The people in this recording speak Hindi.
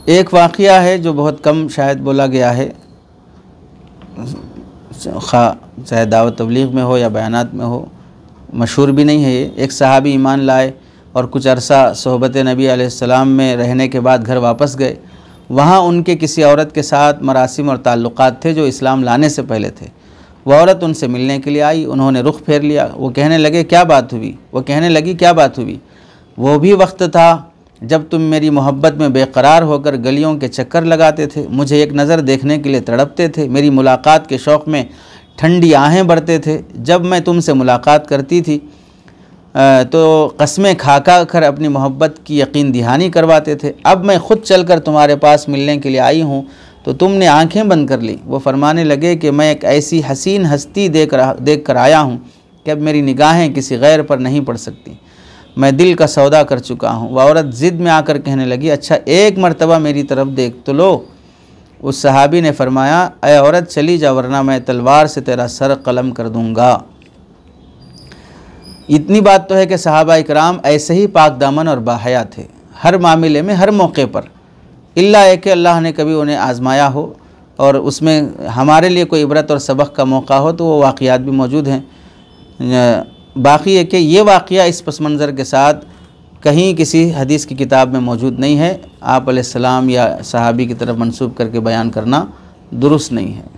एक वाक़या है जो बहुत कम शायद बोला गया है, चाहे दावत तबलीग में हो या बयानात में हो, मशहूर भी नहीं है ये। एक सहाबी ईमान लाए और कुछ अरसा सोहबत नबी अलैहिस्सलाम में रहने के बाद घर वापस गए। वहाँ उनके किसी औरत के साथ मरासिम और ताल्लुक़ात थे जो इस्लाम लाने से पहले थे। वह औरत उनसे मिलने के लिए आई, उन्होंने रुख फेर लिया। वो कहने लगे क्या बात हुई? वो कहने लगी क्या बात हुई? वो भी वक्त था जब तुम मेरी मोहब्बत में बेकरार होकर गलियों के चक्कर लगाते थे, मुझे एक नज़र देखने के लिए तड़पते थे, मेरी मुलाकात के शौक़ में ठंडी आहें भरते थे। जब मैं तुमसे मुलाकात करती थी तो कस्में खा कर अपनी मोहब्बत की यकीन दहानी करवाते थे। अब मैं ख़ुद चलकर तुम्हारे पास मिलने के लिए आई हूँ तो तुमने आंखें बंद कर ली। वो फरमाने लगे कि मैं एक ऐसी हसीन हस्ती देख कर आया हूँ कि अब मेरी निगाहें किसी गैर पर नहीं पड़ सकती, मैं दिल का सौदा कर चुका हूँ। वह औरत ज़िद में आकर कहने लगी अच्छा एक मरतबा मेरी तरफ देख तो लो। उस सहाबी ने फरमाया ऐ औरत चली जा वरना मैं तलवार से तेरा सर कलम कर दूँगा। इतनी बात तो है कि सहाबा इकराम ऐसे ही पाक दामन और बाहया थे हर मामले में, हर मौके पर, इल्ला है कि अल्लाह ने कभी उन्हें आज़माया हो और उसमें हमारे लिए कोई इबरत और सबक का मौका हो तो वो वाक़यात भी मौजूद हैं। बाकी है कि ये वाक़या इस पस मंज़र के साथ कहीं किसी हदीस की किताब में मौजूद नहीं है। आप अलैहिस्सलाम या सहाबी की तरफ मंसूब करके बयान करना दुरुस्त नहीं है।